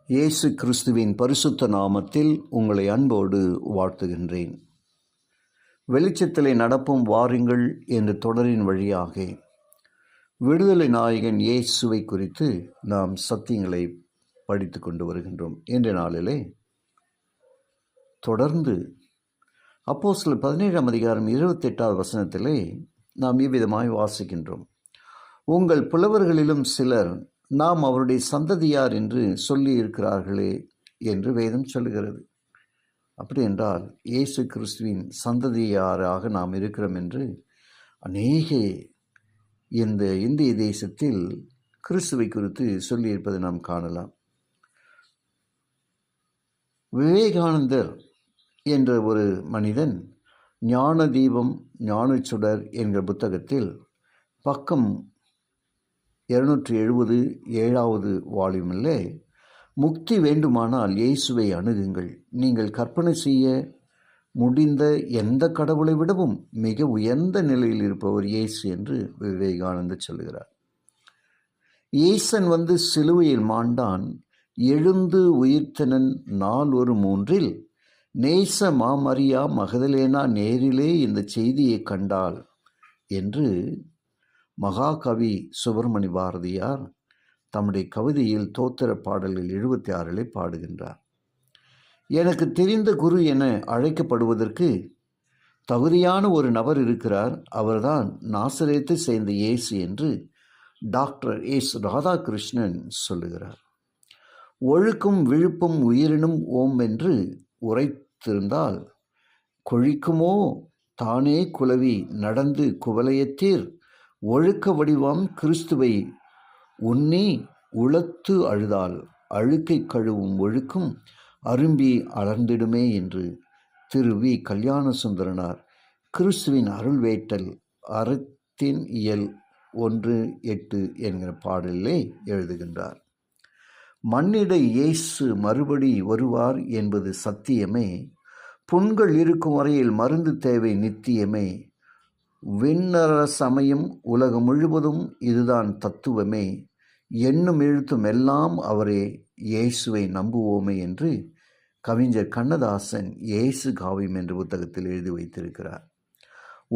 இயேசு கிறிஸ்துவின் பரிசுத்த நாமத்தில் உங்களை அன்போடு வாழ்த்துகின்றேன். வெளிச்சத்திலே நடப்போம் வாருங்கள் என்ற தொடரின் வழியாக விடுதலை நாயகன் இயேசுவை குறித்து நாம் சத்தியங்களை படித்து கொண்டு வருகின்றோம். இன்றைய நாளிலே தொடர்ந்து அப்போஸ்தலர் 17ஆம் அதிகாரம் 28வது வசனத்திலே நாம் இவ்விதமாய் வாசிக்கின்றோம். உங்கள் புலவர்களிலும் சிலர் நாம் அவருடைய சந்ததியார் என்று சொல்லி இருக்கிறார்களே என்று வேதம் சொல்லுகிறது. அப்படி என்றால் இயேசு கிறிஸ்துவின் சந்ததியாராக நாம் இருக்கிறோம் என்று அநேக இந்த இந்திய தேசத்தில் கிறிஸ்துவை குறித்து சொல்லியிருப்பதை நாம் காணலாம். விவேகானந்தர் என்ற ஒரு மனிதன் ஞான தீபம் ஞானச்சுடர் என்கிற புத்தகத்தில் பக்கம் 270 7வது வால்யூமில் முக்தி வேண்டுமானால் இயேசுவை அணுகுங்கள், நீங்கள் கற்பனை செய்ய முடிந்த எந்த கடவுளை விடவும் மிக உயர்ந்த நிலையில் இருப்பவர் இயேசு என்று விவேகானந்தர் சொல்லுகிறார். இயேசன் வந்து சிலுவையில் மாண்டான், எழுந்து உயிர்த்தனன், நாள் ஒரு 3 நேச மாமரியா மகதலேனா நேரிலே இந்த செய்தியை கண்டாள் என்று மகாகவி சுப்பிரமணிய பாரதியார் தம்முடைய கவிதையில் தோத்திர பாடல்கள் 76 பாடுகின்றார். எனக்கு தெரிந்த குரு என அழைக்கப்படுவதற்கு தகுதியான ஒரு நபர் இருக்கிறார், அவர்தான் நாசரேத்தை சேர்ந்த இயேசு என்று டாக்டர் எஸ் ராதாகிருஷ்ணன் சொல்லுகிறார். ஒழுக்கும் விழுப்பும் உயிரினும் ஓம் என்று உரைத்திருந்தால் கொழிக்குமோ தானே குலவி நடந்து குவலயத்தீர் ஒழுக்க வடிவாம் கிறிஸ்துவை உன்னி உளத்து அழுதால் அழுக்கை கழுவும் ஒழுக்கும் அரும்பி அலர்ந்திடுமே என்று திரு வி. கல்யாண சுந்தரனார் கிறிஸ்துவின் அருள் வேட்டல் அறத்தின் இயல் 1:8 என்கிற பாடலிலே எழுதுகின்றார். மண்ணிட இயேசு மறுபடி வருவார் என்பது சத்தியமே, புண்கள் இருக்கும் வரையில் மருந்து தேவை நித்தியமே, விண்ணர சமயம் உலகம் முழுவதும் இதுதான் தத்துவமே, எண்ணும் எழுத்தும் எல்லாம் அவரே, இயேசுவை நம்புவோமே என்று கவிஞர் கண்ணதாசன் இயேசு காவியம் என்ற புத்தகத்தில் எழுதி வைத்திருக்கிறார்.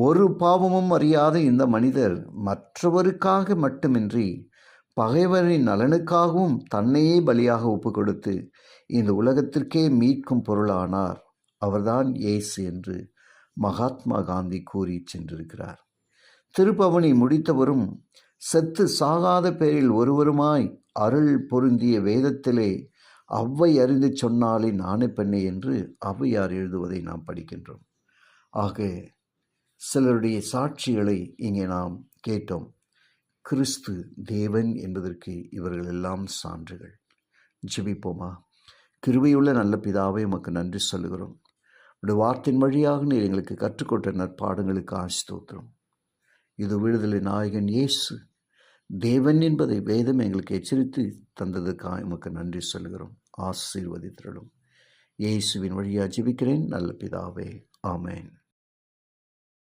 ஒரு பாவமும் அறியாத இந்த மனிதர் மற்றவருக்காக மட்டுமின்றி பகைவரின் நலனுக்காகவும் தன்னையே பலியாக ஒப்பு கொடுத்து இந்த உலகத்திற்கே மீட்கும் பொருளானார். அவர்தான் இயேசு என்று மகாத்மா காந்தி கூறி சென்றிருக்கிறார். திருப்பவனி முடித்தவரும் செத்து சாகாத பேரில் ஒருவருமாய் அருள் பொருந்திய வேதத்திலே அவ்வை அறிந்து சொன்னாலே நானே பெண்ணே என்று ஔவையார் எழுதுவதை நாம் படிக்கின்றோம். ஆக சிலருடைய சாட்சிகளை இங்கே நாம் கேட்டோம். கிறிஸ்து தேவன் என்பதற்கு இவர்கள் எல்லாம் சான்றுகள். ஜெபிப்போமா. கிருபையுள்ள நல்ல பிதாவே, உமக்கு நன்றி சொல்லுகிறோம். உடைய வார்த்தையின் வழியாக நீர் எங்களுக்கு கற்றுக்கொண்ட நற்பாடங்களுக்கு ஸ்தோத்திரம். இது விடுதலை நாயகன் இயேசு தேவன் என்பதை வேதம் எங்களுக்கு எச்சரித்து தந்ததுக்காக உமக்கு நன்றி சொல்கிறோம். ஆசீர்வதித்திரளும். இயேசுவின் வழியாக ஜெபிக்கிறேன் நல்ல பிதாவே, ஆமேன்.